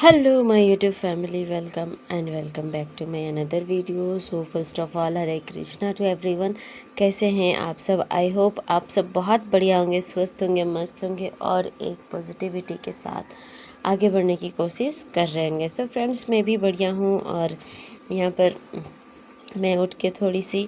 Hello, my YouTube family. Welcome back to my another video. So first of all, Hare Krishna to everyone. कैसे हैं आप सब? I hope आप सब बहुत बढ़िया होंगे, स्वस्थ होंगे, मस्त होंगे और एक पॉजिटिविटी के साथ आगे बढ़ने की कोशिश कर रहे होंगे। सो फ्रेंड्स, मैं भी बढ़िया हूँ और यहाँ पर मैं उठ के थोड़ी सी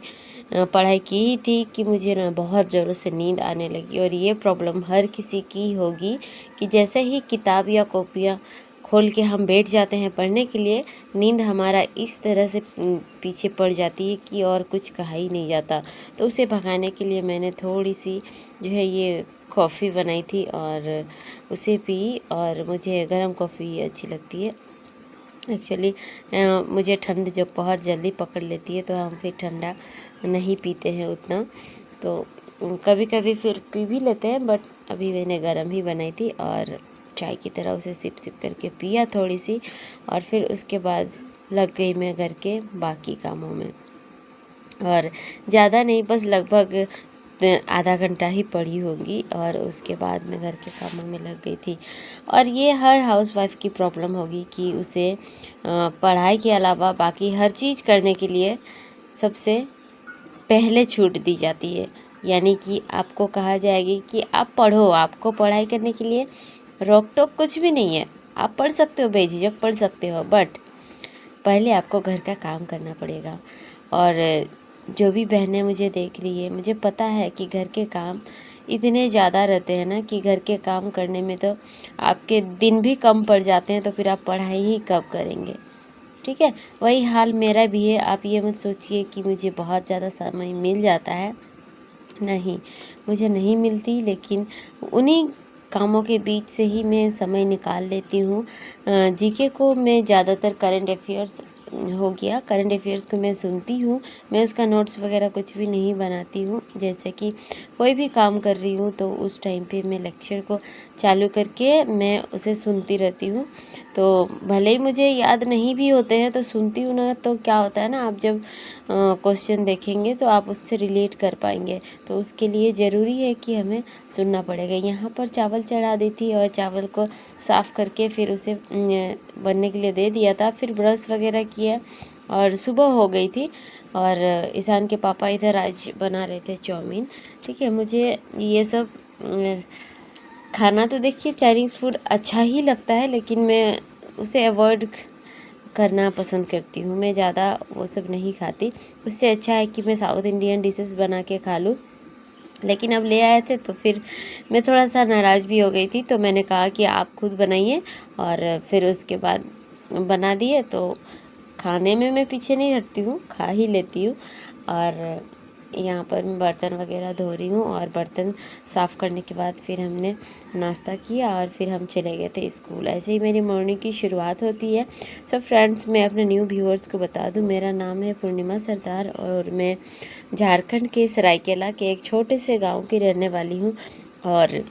पढ़ाई की ही थी कि मुझे ना बहुत ज़ोरों से नींद आने लगी। और ये प्रॉब्लम हर किसी की होगी कि जैसे ही किताब या कॉपियाँ खोल के हम बैठ जाते हैं पढ़ने के लिए, नींद हमारा इस तरह से पीछे पड़ जाती है कि और कुछ कहा ही नहीं जाता। तो उसे भगाने के लिए मैंने थोड़ी सी जो है ये कॉफ़ी बनाई थी और उसे पी। और मुझे गर्म कॉफ़ी अच्छी लगती है एक्चुअली। मुझे ठंड जब बहुत जल्दी पकड़ लेती है तो हम फिर ठंडा नहीं पीते हैं उतना, तो कभी कभी फिर पी भी लेते हैं। बट अभी मैंने गर्म ही बनाई थी और चाय की तरह उसे सिप सिप करके पिया थोड़ी सी, और फिर उसके बाद लग गई मैं घर के बाकी कामों में। और ज़्यादा नहीं, बस लगभग आधा घंटा ही पढ़ी होगी और उसके बाद मैं घर के कामों में लग गई थी। और ये हर हाउसवाइफ की प्रॉब्लम होगी कि उसे पढ़ाई के अलावा बाकी हर चीज़ करने के लिए सबसे पहले छूट दी जाती है। यानी कि आपको कहा जाएगी कि आप पढ़ो, आपको पढ़ाई करने के लिए रोक टोक कुछ भी नहीं है, आप पढ़ सकते हो, बेझिझक पढ़ सकते हो, बट पहले आपको घर का काम करना पड़ेगा। और जो भी बहनें मुझे देख रही है, मुझे पता है कि घर के काम इतने ज़्यादा रहते हैं ना कि घर के काम करने में तो आपके दिन भी कम पड़ जाते हैं, तो फिर आप पढ़ाई ही कब करेंगे? ठीक है, वही हाल मेरा भी है। आप ये मत सोचिए कि मुझे बहुत ज़्यादा समय मिल जाता है, नहीं, मुझे नहीं मिलती, लेकिन उन्हीं कामों के बीच से ही मैं समय निकाल लेती हूँ। जीके को मैं ज़्यादातर करंट अफेयर्स हो गया, करंट अफेयर्स को मैं सुनती हूँ। मैं उसका नोट्स वगैरह कुछ भी नहीं बनाती हूँ। जैसे कि कोई भी काम कर रही हूँ तो उस टाइम पे मैं लेक्चर को चालू करके मैं उसे सुनती रहती हूँ। तो भले ही मुझे याद नहीं भी होते हैं तो सुनती हूँ ना, तो क्या होता है ना, आप जब क्वेश्चन देखेंगे तो आप उससे रिलेट कर पाएंगे। तो उसके लिए ज़रूरी है कि हमें सुनना पड़ेगा। यहाँ पर चावल चढ़ा दी थी और चावल को साफ़ करके फिर उसे बनने के लिए दे दिया था। फिर ब्रश वगैरह किया और सुबह हो गई थी। और ईशान के पापा इधर आज बना रहे थे चाउमीन। ठीक है, मुझे ये सब खाना तो देखिए चाइनीज़ फूड अच्छा ही लगता है, लेकिन मैं उसे अवॉइड करना पसंद करती हूँ। मैं ज़्यादा वो सब नहीं खाती। उससे अच्छा है कि मैं साउथ इंडियन डिशेस बना के खा लूँ। लेकिन अब ले आए थे तो फिर मैं थोड़ा सा नाराज़ भी हो गई थी, तो मैंने कहा कि आप खुद बनाइए। और फिर उसके बाद बना दिए। तो खाने में मैं पीछे नहीं हटती हूँ, खा ही लेती हूँ। और यहाँ पर मैं बर्तन वगैरह धो रही हूँ और बर्तन साफ़ करने के बाद फिर हमने नाश्ता किया और फिर हम चले गए थे स्कूल। ऐसे ही मेरी मॉर्निंग की शुरुआत होती है। सो फ्रेंड्स, मैं अपने न्यू व्यूअर्स को बता दूँ, मेरा नाम है पूर्णिमा सरदार और मैं झारखंड के सरायकेला के एक छोटे से गांव की रहने वाली हूँ। और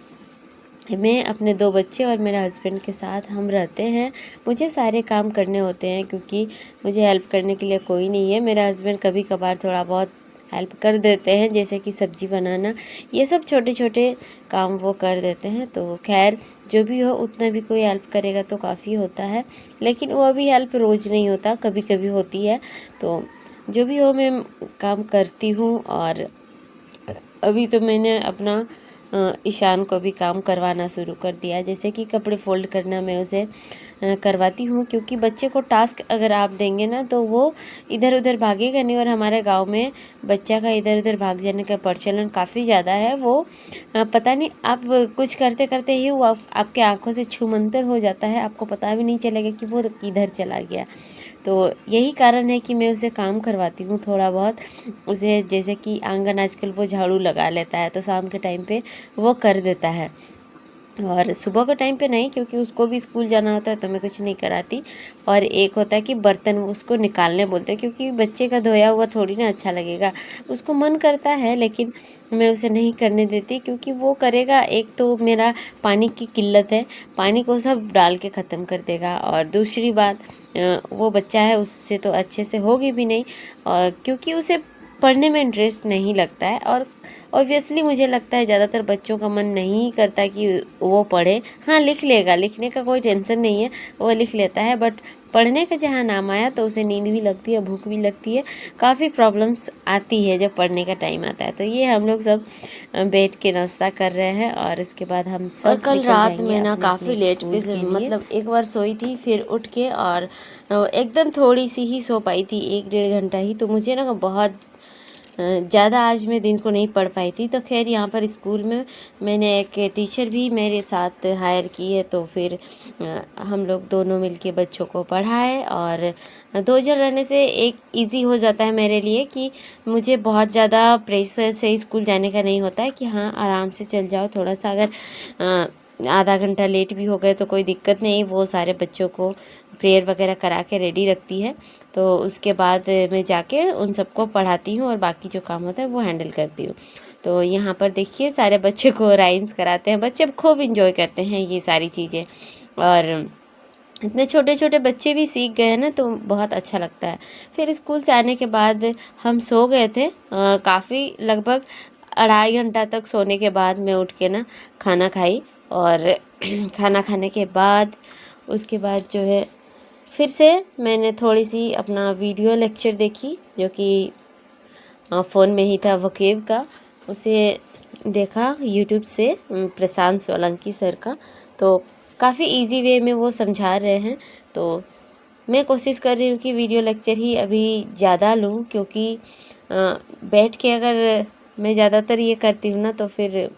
मैं अपने 2 बच्चे और मेरे हस्बैंड के साथ हम रहते हैं। मुझे सारे काम करने होते हैं क्योंकि मुझे हेल्प करने के लिए कोई नहीं है। मेरे हस्बैंड कभी कभार थोड़ा बहुत हेल्प कर देते हैं, जैसे कि सब्ज़ी बनाना, ये सब छोटे छोटे काम वो कर देते हैं। तो खैर, जो भी हो उतना भी कोई हेल्प करेगा तो काफ़ी होता है, लेकिन वो भी हेल्प रोज़ नहीं होता, कभी कभी होती है। तो जो भी हो, मैं काम करती हूँ। और अभी तो मैंने अपना ईशान को भी काम करवाना शुरू कर दिया, जैसे कि कपड़े फोल्ड करना मैं उसे करवाती हूँ। क्योंकि बच्चे को टास्क अगर आप देंगे ना तो वो इधर उधर भागेगा नहीं। और हमारे गांव में बच्चा का इधर उधर भाग जाने का प्रचलन काफ़ी ज़्यादा है। वो पता नहीं, आप कुछ करते करते ही वो आपके आंखों से छूमंतर हो जाता है, आपको पता भी नहीं चलेगा कि वो किधर चला गया। तो यही कारण है कि मैं उसे काम करवाती हूँ थोड़ा बहुत। उसे जैसे कि आंगन आजकल वो झाड़ू लगा लेता है, तो शाम के टाइम पे वो कर देता है। और सुबह के टाइम पे नहीं, क्योंकि उसको भी स्कूल जाना होता है तो मैं कुछ नहीं कराती। और एक होता है कि बर्तन उसको निकालने बोलते हैं, क्योंकि बच्चे का धोया हुआ थोड़ी ना अच्छा लगेगा। उसको मन करता है लेकिन मैं उसे नहीं करने देती, क्योंकि वो करेगा। एक तो मेरा पानी की किल्लत है, पानी को सब डाल के ख़त्म कर देगा। और दूसरी बात, वो बच्चा है, उससे तो अच्छे से होगी भी नहीं, और क्योंकि उसे पढ़ने में इंटरेस्ट नहीं लगता है। ऑब्वियसली मुझे लगता है ज़्यादातर बच्चों का मन नहीं करता कि वो पढ़े। हाँ, लिख लेगा, लिखने का कोई टेंशन नहीं है, वो लिख लेता है, बट पढ़ने का जहाँ नाम आया तो उसे नींद भी लगती है, भूख भी लगती है, काफ़ी प्रॉब्लम्स आती है जब पढ़ने का टाइम आता है। तो ये हम लोग सब बैठ के नाश्ता कर रहे हैं और इसके बाद हम सब और कल रात में ना काफ़ी लेट पे मतलब एक बार सोई थी, फिर उठ के और एकदम थोड़ी सी ही सो पाई थी, 1-1.5 घंटा ही। तो मुझे ना बहुत ज़्यादा आज मैं दिन को नहीं पढ़ पाई थी। तो खैर यहाँ पर स्कूल में मैंने एक टीचर भी मेरे साथ हायर की है, तो फिर हम लोग दोनों मिलके बच्चों को पढ़ाए। और 2 जन रहने से एक इजी हो जाता है मेरे लिए कि मुझे बहुत ज़्यादा प्रेशर से स्कूल जाने का नहीं होता है कि हाँ आराम से चल जाओ। थोड़ा सा अगर आधा घंटा लेट भी हो गए तो कोई दिक्कत नहीं, वो सारे बच्चों को प्रेयर वगैरह करा के रेडी रखती है। तो उसके बाद मैं जाके उन सबको पढ़ाती हूँ और बाकी जो काम होता है वो हैंडल करती हूँ। तो यहाँ पर देखिए सारे बच्चे को राइम्स कराते हैं, बच्चे खूब इंजॉय करते हैं ये सारी चीज़ें। और इतने छोटे छोटे बच्चे भी सीख गए हैं ना, तो बहुत अच्छा लगता है। फिर स्कूल से आने के बाद हम सो गए थे काफ़ी, लगभग 2.5 घंटा तक सोने के बाद मैं उठ के ना खाना खाई। और खाना खाने के बाद उसके बाद जो है फिर से मैंने थोड़ी सी अपना वीडियो लेक्चर देखी, जो कि फ़ोन में ही था वोकेब का, उसे देखा यूट्यूब से, प्रशांत सोलंकी सर का। तो काफ़ी इजी वे में वो समझा रहे हैं, तो मैं कोशिश कर रही हूँ कि वीडियो लेक्चर ही अभी ज़्यादा लूँ, क्योंकि बैठ के अगर मैं ज़्यादातर ये करती हूँ ना तो फिर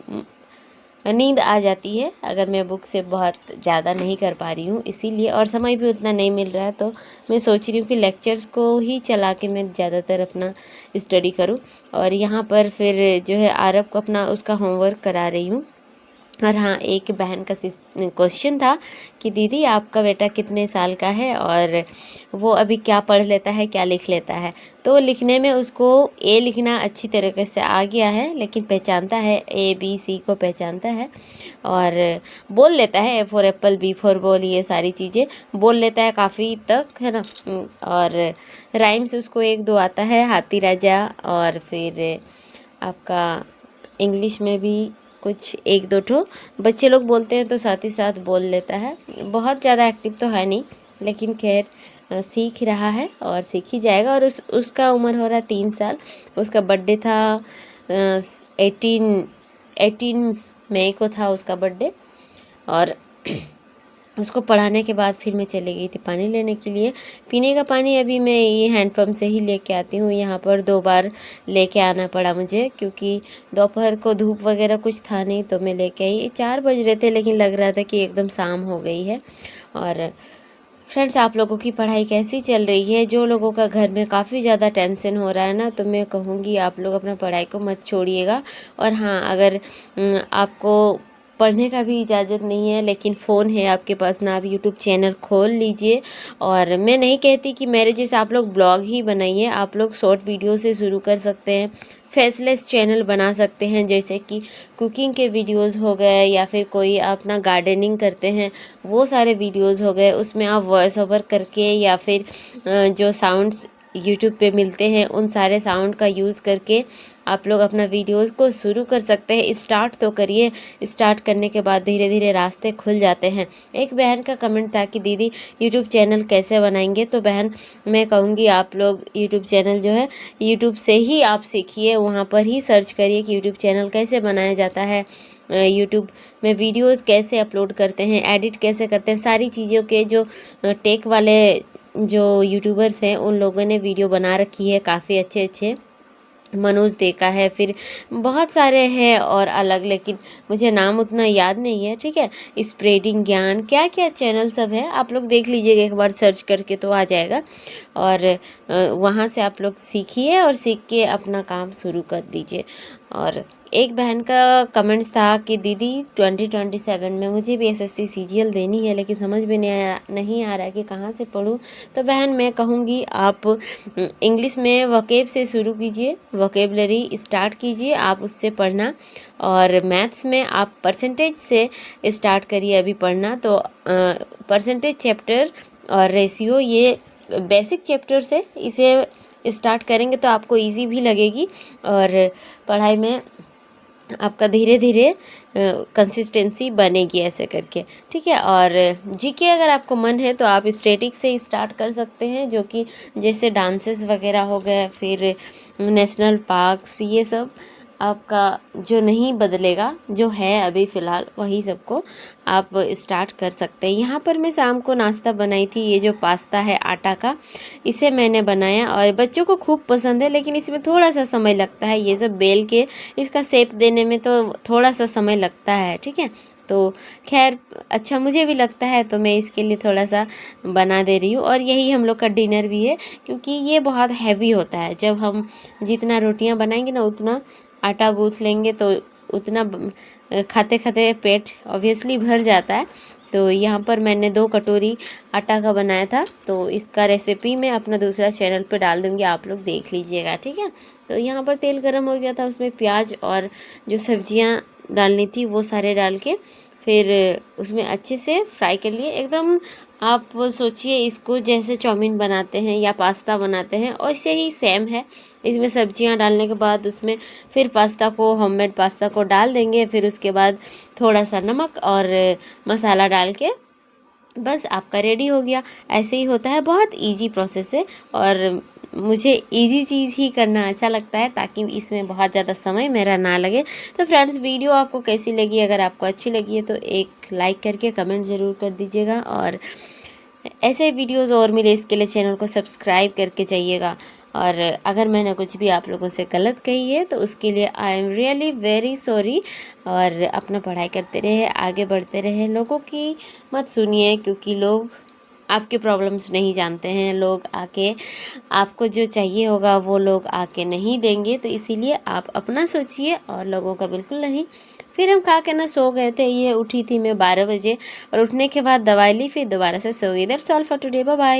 नींद आ जाती है, अगर मैं बुक से बहुत ज़्यादा नहीं कर पा रही हूँ इसीलिए। और समय भी उतना नहीं मिल रहा है, तो मैं सोच रही हूँ कि लेक्चर्स को ही चला के मैं ज़्यादातर अपना स्टडी करूँ। और यहाँ पर फिर जो है आरव को अपना उसका होमवर्क करा रही हूँ। और हाँ, एक बहन का क्वेश्चन था कि दीदी आपका बेटा कितने साल का है और वो अभी क्या पढ़ लेता है, क्या लिख लेता है। तो लिखने में उसको ए लिखना अच्छी तरीके से आ गया है, लेकिन पहचानता है, ABC को पहचानता है और बोल लेता है, A for apple, B for ball, ये सारी चीज़ें बोल लेता है काफ़ी तक, है ना। और राइम्स उसको 1-2 आता है, हाथी राजा, और फिर आपका इंग्लिश में भी कुछ 1-2 ठो बच्चे लोग बोलते हैं तो साथ ही साथ बोल लेता है। बहुत ज़्यादा एक्टिव तो है नहीं, लेकिन खैर सीख रहा है और सीख ही जाएगा। और उसका उम्र हो रहा है 3 साल। उसका बर्थडे था 18 मई को था उसका बर्थडे। और उसको पढ़ाने के बाद फिर मैं चली गई थी पानी लेने के लिए। पीने का पानी अभी मैं ये हैंडपम्प से ही लेके आती हूँ। यहाँ पर 2 बार लेके आना पड़ा मुझे, क्योंकि दोपहर को धूप वगैरह कुछ था नहीं, तो मैं लेके आई। 4 बज रहे थे, लेकिन लग रहा था कि एकदम शाम हो गई है। और फ्रेंड्स, आप लोगों की पढ़ाई कैसी चल रही है? जो लोगों का घर में काफ़ी ज़्यादा टेंशन हो रहा है ना, तो मैं कहूँगी आप लोग अपना पढ़ाई को मत छोड़िएगा। और हाँ, अगर आपको पढ़ने का भी इजाज़त नहीं है, लेकिन फ़ोन है आपके पास ना, आप यूट्यूब चैनल खोल लीजिए। और मैं नहीं कहती कि मेरे जैसे आप लोग ब्लॉग ही बनाइए, आप लोग शॉर्ट वीडियो से शुरू कर सकते हैं, फेसलेस चैनल बना सकते हैं, जैसे कि कुकिंग के वीडियोस हो गए, या फिर कोई अपना गार्डनिंग करते हैं वो सारे वीडियोस हो गए, उसमें आप वॉइस ओवर करके, या फिर जो साउंड्स यूट्यूब पे मिलते हैं उन सारे साउंड का यूज़ करके आप लोग अपना वीडियोस को शुरू कर सकते हैं। स्टार्ट तो करिए, स्टार्ट करने के बाद धीरे धीरे रास्ते खुल जाते हैं। एक बहन का कमेंट था कि दीदी यूट्यूब चैनल कैसे बनाएंगे, तो बहन मैं कहूँगी आप लोग यूट्यूब चैनल जो है यूट्यूब से ही आप सीखिए, वहाँ पर ही सर्च करिए कि यूट्यूब चैनल कैसे बनाया जाता है, यूट्यूब में वीडियोस कैसे अपलोड करते हैं, एडिट कैसे करते हैं, सारी चीज़ों के जो टेक वाले जो यूट्यूबर्स हैं उन लोगों ने वीडियो बना रखी है, काफ़ी अच्छे अच्छे। मनोज दे का है, फिर बहुत सारे हैं और अलग, लेकिन मुझे नाम उतना याद नहीं है, ठीक है। स्प्रेडिंग ज्ञान, क्या क्या चैनल सब है, आप लोग देख लीजिएगा, एक बार सर्च करके तो आ जाएगा। और वहाँ से आप लोग सीखिए और सीख के अपना काम शुरू कर दीजिए। और एक बहन का कमेंट्स था कि दीदी 2027 में मुझे भी SSC CGL देनी है, लेकिन समझ में नहीं आ रहा है कि कहाँ से पढूं। तो बहन मैं कहूँगी आप इंग्लिश में वोकेब से शुरू कीजिए, वोकेबलरी स्टार्ट कीजिए, आप उससे पढ़ना। और मैथ्स में आप परसेंटेज से स्टार्ट करिए अभी पढ़ना। तो परसेंटेज चैप्टर और रेशियो, ये बेसिक चैप्टर से इसे स्टार्ट करेंगे तो आपको इजी भी लगेगी और पढ़ाई में आपका धीरे धीरे कंसिस्टेंसी बनेगी ऐसे करके, ठीक है। और जीके अगर आपको मन है तो आप स्टैटिक से स्टार्ट कर सकते हैं, जो कि जैसे डांसेस वगैरह हो गए, फिर नेशनल पार्क्स, ये सब आपका जो नहीं बदलेगा, जो है अभी फ़िलहाल वही सबको आप स्टार्ट कर सकते हैं। यहाँ पर मैं शाम को नाश्ता बनाई थी, ये जो पास्ता है आटा का, इसे मैंने बनाया और बच्चों को खूब पसंद है, लेकिन इसमें थोड़ा सा समय लगता है। ये सब बेल के इसका शेप देने में तो थोड़ा सा समय लगता है, ठीक है। तो खैर अच्छा मुझे भी लगता है, तो मैं इसके लिए थोड़ा सा बना दे रही हूँ। और यही हम लोग का डिनर भी है, क्योंकि ये बहुत हैवी होता है। जब हम जितना रोटियां बनाएंगे ना, उतना आटा गूँथ लेंगे, तो उतना खाते खाते पेट ऑब्वियसली भर जाता है। तो यहाँ पर मैंने 2 कटोरी आटा का बनाया था, तो इसका रेसिपी मैं अपना दूसरा चैनल पर डाल दूँगी, आप लोग देख लीजिएगा, ठीक है। तो यहाँ पर तेल गरम हो गया था, उसमें प्याज और जो सब्जियाँ डालनी थी वो सारे डाल के फिर उसमें अच्छे से फ्राई कर लिए एकदम। आप सोचिए इसको जैसे चाउमीन बनाते हैं या पास्ता बनाते हैं, वैसे ही सेम है। इसमें सब्जियां डालने के बाद उसमें फिर पास्ता को, होममेड पास्ता को डाल देंगे, फिर उसके बाद थोड़ा सा नमक और मसाला डाल के बस आपका रेडी हो गया। ऐसे ही होता है, बहुत इजी प्रोसेस है और मुझे इजी चीज़ ही करना अच्छा लगता है, ताकि इसमें बहुत ज़्यादा समय मेरा ना लगे। तो फ्रेंड्स, वीडियो आपको कैसी लगी? अगर आपको अच्छी लगी है तो एक लाइक करके कमेंट ज़रूर कर दीजिएगा, और ऐसे वीडियोस और मिले इसके लिए चैनल को सब्सक्राइब करके जाइएगा। और अगर मैंने कुछ भी आप लोगों से गलत कही है तो उसके लिए I am really very sorry. और अपना पढ़ाई करते रहे, आगे बढ़ते रहे, लोगों की मत सुनिए, क्योंकि लोग आपके प्रॉब्लम्स नहीं जानते हैं। लोग आके आपको जो चाहिए होगा वो लोग आके नहीं देंगे, तो इसीलिए आप अपना सोचिए और लोगों का बिल्कुल नहीं। फिर हम खा के ना सो गए थे, ये उठी थी मैं 12 बजे, और उठने के बाद दवाई ली, फिर दोबारा से सो गई। That's all for today, bye bye.